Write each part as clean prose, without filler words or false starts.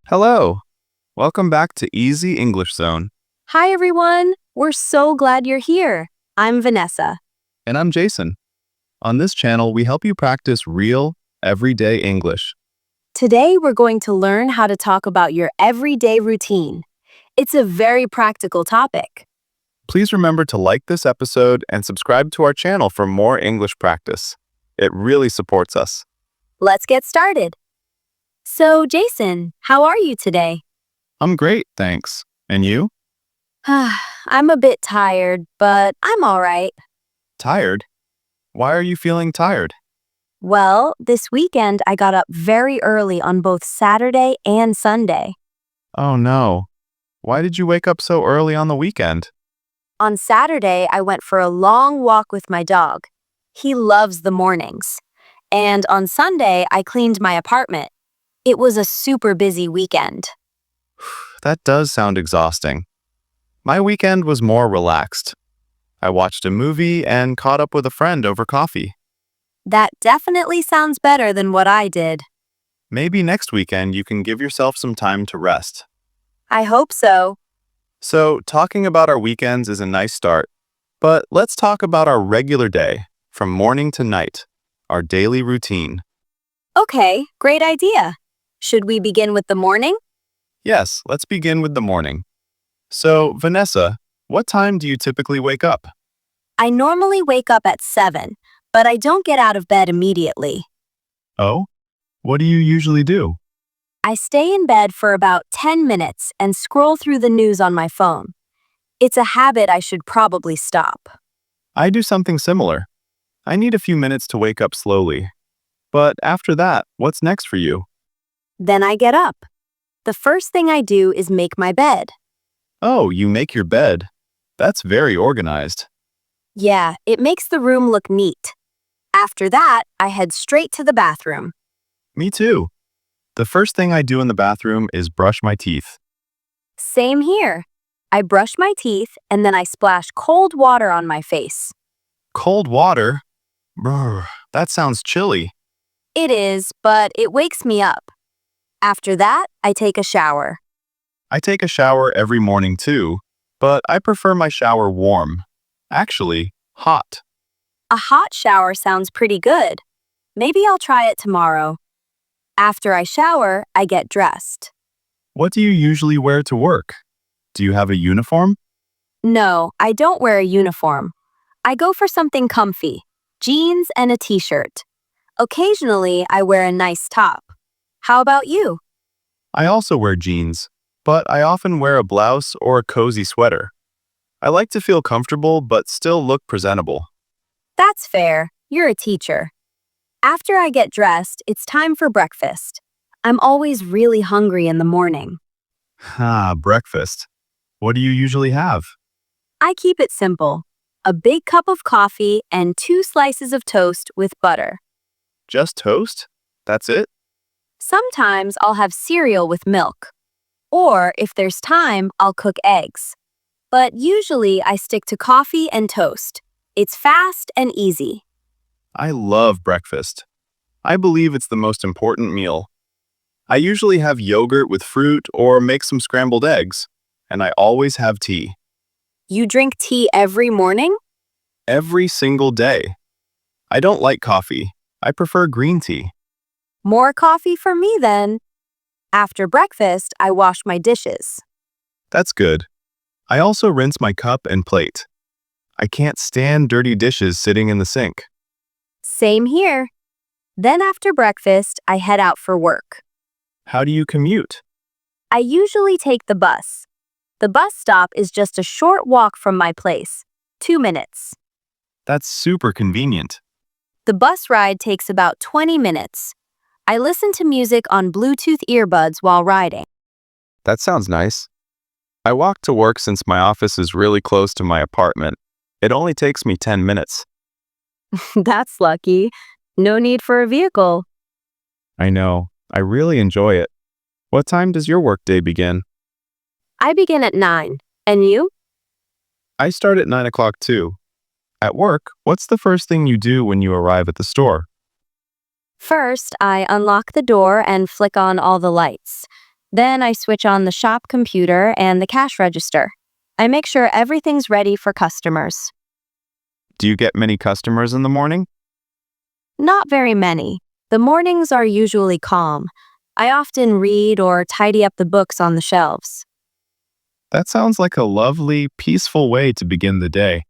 Hello. Welcome back to Easy English Zone. Hi, everyone. We're so glad you're here. I'm Vanessa. And I'm Jason. On this channel, we help you practice real, everyday English. Today, we're going to learn how to talk about your everyday routine. It's a very practical topic. Please remember to like this episode and subscribe to our channel for more English practice. It really supports us. Let's get started. So, Jason, how are you today? I'm great, thanks. And you? I'm a bit tired, but I'm all right. Tired? Why are you feeling tired? Well, this weekend I got up very early on both Saturday and Sunday. Oh no. Why did you wake up so early on the weekend? On Saturday, I went for a long walk with my dog. He loves the mornings. And on Sunday, I cleaned my apartment. It was a super busy weekend. That does sound exhausting. My weekend was more relaxed. I watched a movie and caught up with a friend over coffee. That definitely sounds better than what I did. Maybe next weekend you can give yourself some time to rest. I hope so. So, talking about our weekends is a nice start. But let's talk about our regular day, from morning to night, our daily routine. Okay, great idea. Should we begin with the morning? Yes, let's begin with the morning. So, Vanessa, what time do you typically wake up? I normally wake up at 7, but I don't get out of bed immediately. Oh? What do you usually do? I stay in bed for about 10 minutes and scroll through the news on my phone. It's a habit I should probably stop. I do something similar. I need a few minutes to wake up slowly. But after that, what's next for you? Then I get up. The first thing I do is make my bed. Oh, you make your bed. That's very organized. Yeah, it makes the room look neat. After that, I head straight to the bathroom. Me too. The first thing I do in the bathroom is brush my teeth. Same here. I brush my teeth and then I splash cold water on my face. Cold water? Brr, that sounds chilly. It is, but it wakes me up. After that, I take a shower. I take a shower every morning too, but I prefer my shower warm. Actually, hot. A hot shower sounds pretty good. Maybe I'll try it tomorrow. After I shower, I get dressed. What do you usually wear to work? Do you have a uniform? No, I don't wear a uniform. I go for something comfy, jeans and a t-shirt. Occasionally, I wear a nice top. How about you? I also wear jeans, but I often wear a blouse or a cozy sweater. I like to feel comfortable but still look presentable. That's fair. You're a teacher. After I get dressed, it's time for breakfast. I'm always really hungry in the morning. Breakfast. What do you usually have? I keep it simple. A big cup of coffee and 2 slices of toast with butter. Just toast? That's it? Sometimes I'll have cereal with milk. Or if there's time, I'll cook eggs. But usually I stick to coffee and toast. It's fast and easy. I love breakfast. I believe it's the most important meal. I usually have yogurt with fruit or make some scrambled eggs, and I always have tea. You drink tea every morning? Every single day. I don't like coffee. I prefer green tea. More coffee for me then. After breakfast, I wash my dishes. That's good. I also rinse my cup and plate. I can't stand dirty dishes sitting in the sink. Same here. Then after breakfast, I head out for work. How do you commute? I usually take the bus. The bus stop is just a short walk from my place, 2 minutes. That's super convenient. The bus ride takes about 20 minutes. I listen to music on Bluetooth earbuds while riding. That sounds nice. I walk to work since my office is really close to my apartment. It only takes me 10 minutes. That's lucky. No need for a vehicle. I know. I really enjoy it. What time does your workday begin? I begin at 9. And you? I start at 9 o'clock too. At work, what's the first thing you do when you arrive at the store? First, I unlock the door and flick on all the lights. Then I switch on the shop computer and the cash register. I make sure everything's ready for customers. Do you get many customers in the morning? Not very many. The mornings are usually calm. I often read or tidy up the books on the shelves. That sounds like a lovely, peaceful way to begin the day.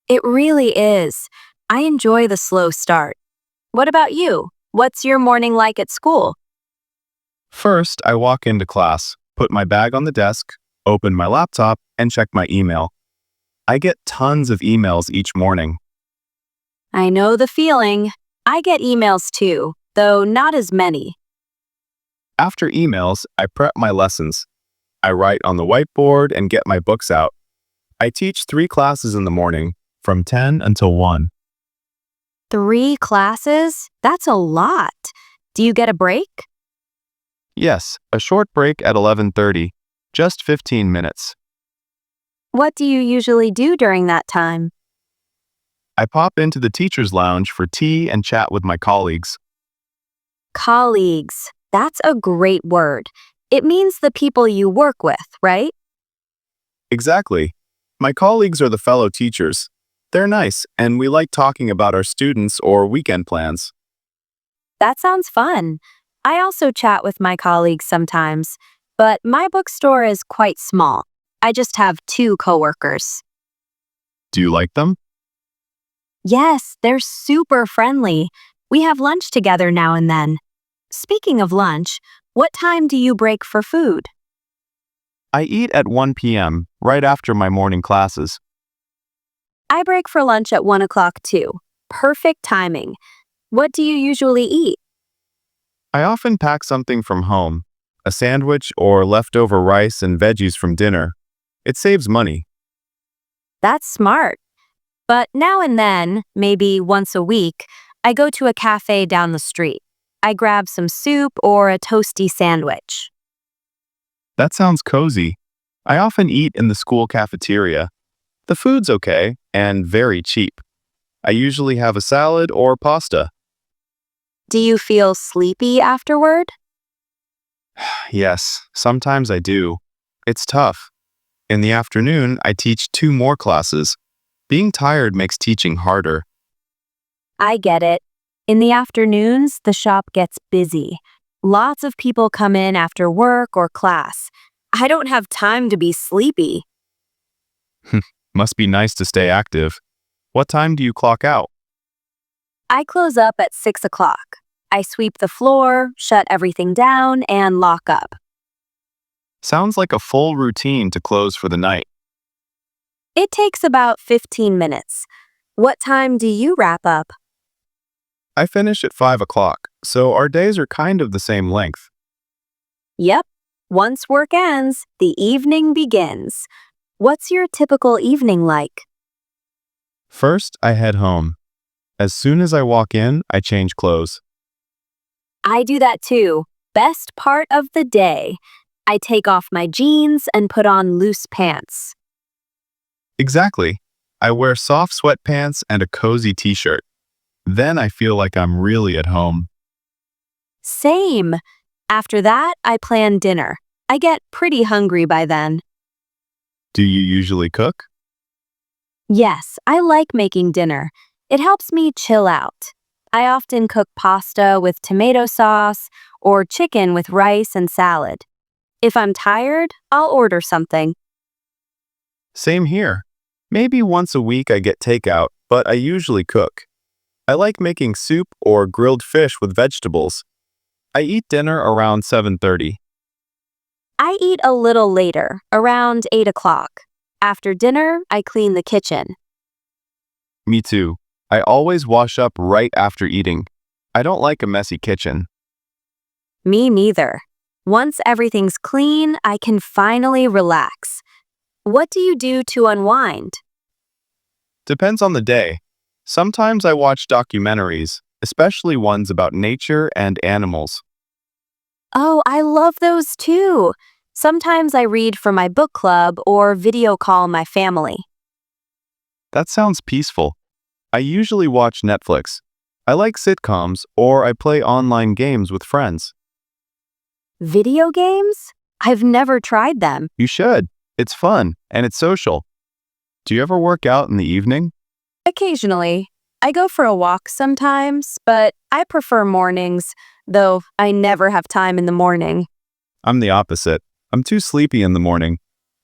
It really is. I enjoy the slow start. What about you? What's your morning like at school? First, I walk into class, put my bag on the desk, open my laptop, and check my email. I get tons of emails each morning. I know the feeling. I get emails too, though not as many. After emails, I prep my lessons. I write on the whiteboard and get my books out. I teach 3 classes in the morning, from 10 until 1. 3 classes? That's a lot. Do you get a break? Yes, a short break at 11:30, just 15 minutes. What do you usually do during that time? I pop into the teacher's lounge for tea and chat with my colleagues. Colleagues. That's a great word. It means the people you work with, right? Exactly. My colleagues are the fellow teachers. They're nice, and we like talking about our students or weekend plans. That sounds fun. I also chat with my colleagues sometimes, but my bookstore is quite small. I just have 2 coworkers. Do you like them? Yes, they're super friendly. We have lunch together now and then. Speaking of lunch, what time do you break for food? I eat at 1 p.m., right after my morning classes. I break for lunch at 1 o'clock too. Perfect timing. What do you usually eat? I often pack something from home, a sandwich or leftover rice and veggies from dinner. It saves money. That's smart. But now and then, maybe once a week, I go to a cafe down the street. I grab some soup or a toasty sandwich. That sounds cozy. I often eat in the school cafeteria. The food's okay and very cheap. I usually have a salad or pasta. Do you feel sleepy afterward? Yes, sometimes I do. It's tough. In the afternoon, I teach 2 more classes. Being tired makes teaching harder. I get it. In the afternoons, the shop gets busy. Lots of people come in after work or class. I don't have time to be sleepy. Must be nice to stay active. What time do you clock out? I close up at 6 o'clock. I sweep the floor, shut everything down, and lock up. Sounds like a full routine to close for the night. It takes about 15 minutes. What time do you wrap up? I finish at 5 o'clock, so our days are kind of the same length. Yep. Once work ends, the evening begins. What's your typical evening like? First, I head home. As soon as I walk in, I change clothes. I do that too. Best part of the day. I take off my jeans and put on loose pants. Exactly. I wear soft sweatpants and a cozy t-shirt. Then I feel like I'm really at home. Same. After that, I plan dinner. I get pretty hungry by then. Do you usually cook? Yes, I like making dinner. It helps me chill out. I often cook pasta with tomato sauce or chicken with rice and salad. If I'm tired, I'll order something. Same here. Maybe once a week I get takeout, but I usually cook. I like making soup or grilled fish with vegetables. I eat dinner around 7:30. I eat a little later, around 8 o'clock. After dinner, I clean the kitchen. Me too. I always wash up right after eating. I don't like a messy kitchen. Me neither. Once everything's clean, I can finally relax. What do you do to unwind? Depends on the day. Sometimes I watch documentaries, especially ones about nature and animals. Oh, I love those too. Sometimes I read for my book club or video call my family. That sounds peaceful. I usually watch Netflix. I like sitcoms or I play online games with friends. Video games? I've never tried them. You should. It's fun and it's social. Do you ever work out in the evening? Occasionally. I go for a walk sometimes, but I prefer mornings, though I never have time in the morning. I'm the opposite. I'm too sleepy in the morning.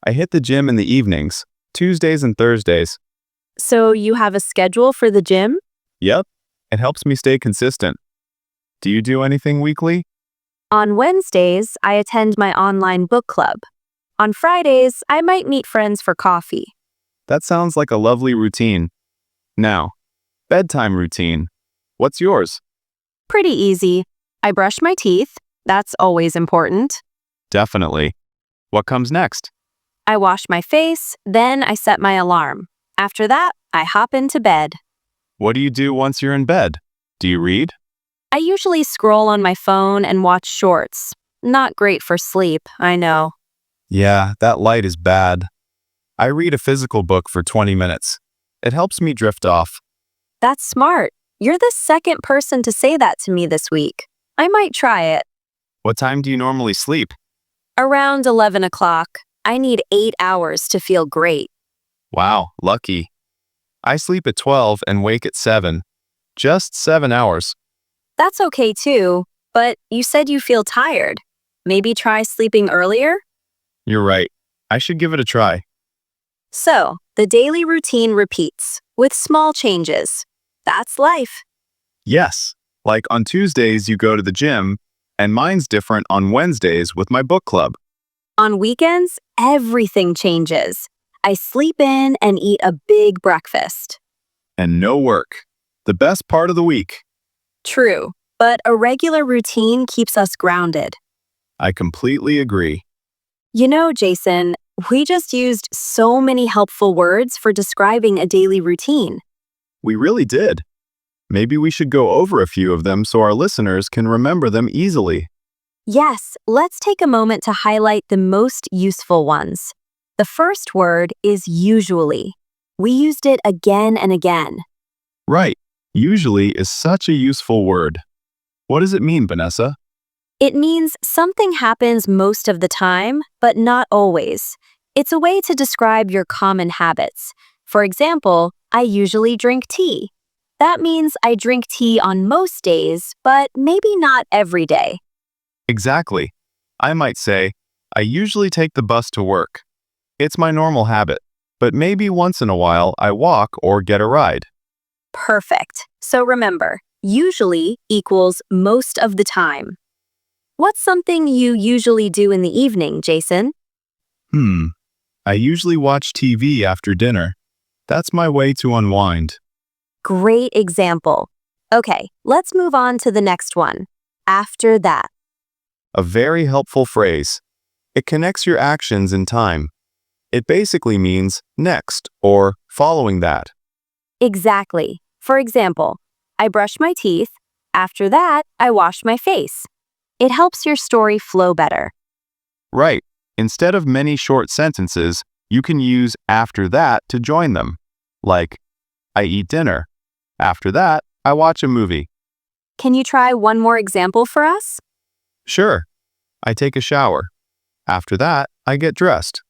I hit the gym in the evenings, Tuesdays and Thursdays. So you have a schedule for the gym? Yep, it helps me stay consistent. Do you do anything weekly? On Wednesdays, I attend my online book club. On Fridays, I might meet friends for coffee. That sounds like a lovely routine. Now, bedtime routine. What's yours? Pretty easy. I brush my teeth. That's always important. Definitely. What comes next? I wash my face, then I set my alarm. After that, I hop into bed. What do you do once you're in bed? Do you read? I usually scroll on my phone and watch shorts. Not great for sleep, I know. Yeah, that light is bad. I read a physical book for 20 minutes. It helps me drift off. That's smart. You're the second person to say that to me this week. I might try it. What time do you normally sleep? Around 11 o'clock. I need 8 hours to feel great. Wow, lucky. I sleep at 12 and wake at 7. Just 7 hours. That's okay too, but you said you feel tired. Maybe try sleeping earlier? You're right. I should give it a try. So, the daily routine repeats, with small changes. That's life. Yes, like on Tuesdays you go to the gym, and mine's different on Wednesdays with my book club. On weekends, everything changes. I sleep in and eat a big breakfast. And no work. The best part of the week. True, but a regular routine keeps us grounded. I completely agree. You know, Jason, we just used so many helpful words for describing a daily routine. We really did. Maybe we should go over a few of them so our listeners can remember them easily. Yes, let's take a moment to highlight the most useful ones. The first word is usually. We used it again and again. Right. Usually is such a useful word. What does it mean, Vanessa? It means something happens most of the time, but not always. It's a way to describe your common habits. For example, I usually drink tea. That means I drink tea on most days, but maybe not every day. Exactly. I might say, I usually take the bus to work. It's my normal habit, but maybe once in a while I walk or get a ride. Perfect. So remember, usually equals most of the time. What's something you usually do in the evening, Jason? I usually watch TV after dinner. That's my way to unwind. Great example. Okay, let's move on to the next one. After that. A very helpful phrase. It connects your actions in time. It basically means next or following that. Exactly. For example, I brush my teeth. After that, I wash my face. It helps your story flow better. Right. Instead of many short sentences, you can use after that to join them. Like, I eat dinner. After that, I watch a movie. Can you try one more example for us? Sure. I take a shower. After that, I get dressed.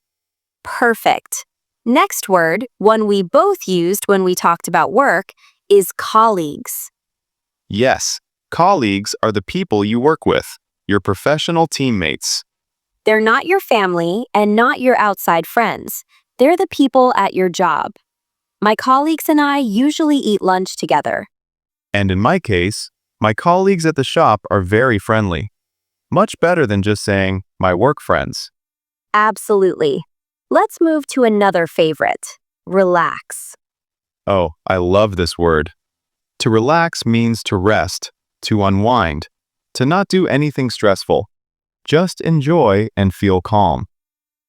Perfect. Next word, one we both used when we talked about work, is colleagues. Yes, colleagues are the people you work with, your professional teammates. They're not your family and not your outside friends. They're the people at your job. My colleagues and I usually eat lunch together. And in my case, my colleagues at the shop are very friendly. Much better than just saying, my work friends. Absolutely. Let's move to another favorite, relax. Oh, I love this word. To relax means to rest, to unwind, to not do anything stressful. Just enjoy and feel calm.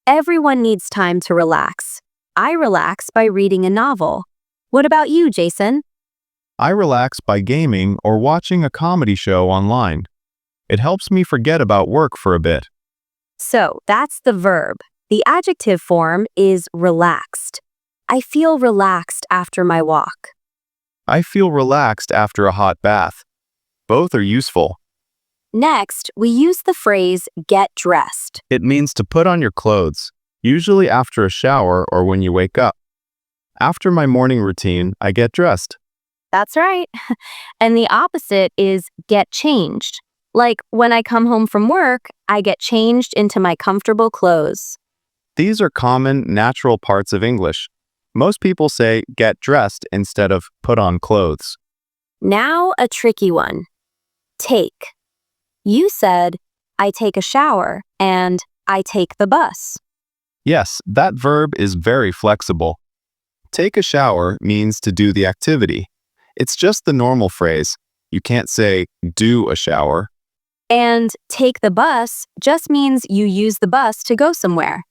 Everyone needs time to relax. I relax by reading a novel. What about you, Jason? I relax by gaming or watching a comedy show online. It helps me forget about work for a bit. So, that's the verb. The adjective form is relaxed. I feel relaxed after my walk. I feel relaxed after a hot bath. Both are useful. Next, we use the phrase get dressed. It means to put on your clothes, usually after a shower or when you wake up. After my morning routine, I get dressed. That's right. And the opposite is get changed. Like when I come home from work, I get changed into my comfortable clothes. These are common, natural parts of English. Most people say get dressed instead of put on clothes. Now, a tricky one. Take. You said, I take a shower and I take the bus. Yes, that verb is very flexible. Take a shower means to do the activity. It's just the normal phrase. You can't say do a shower. And take the bus just means you use the bus to go somewhere.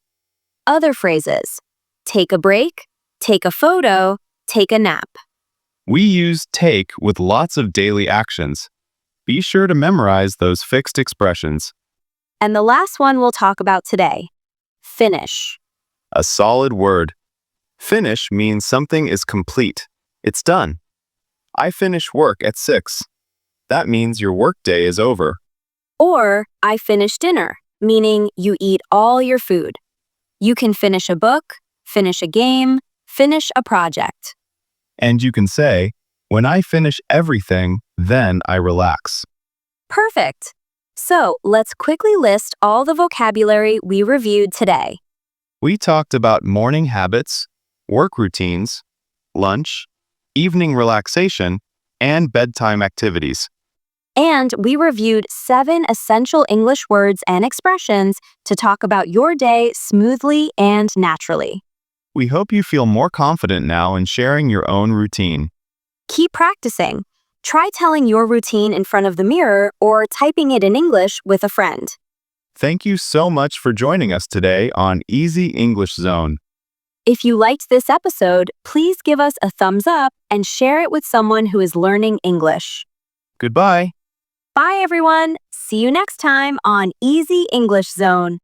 Other phrases. Take a break, take a photo, take a nap. We use take with lots of daily actions. Be sure to memorize those fixed expressions. And the last one we'll talk about today. Finish. A solid word. Finish means something is complete. It's done. I finish work at 6. That means your workday is over. Or I finish dinner, meaning you eat all your food. You can finish a book, finish a game, finish a project. And you can say, when I finish everything, then I relax. Perfect. So let's quickly list all the vocabulary we reviewed today. We talked about morning habits, work routines, lunch, evening relaxation, and bedtime activities. And we reviewed 7 essential English words and expressions to talk about your day smoothly and naturally. We hope you feel more confident now in sharing your own routine. Keep practicing. Try telling your routine in front of the mirror or typing it in English with a friend. Thank you so much for joining us today on Easy English Zone. If you liked this episode, please give us a thumbs up and share it with someone who is learning English. Goodbye. Bye, everyone. See you next time on Easy English Zone.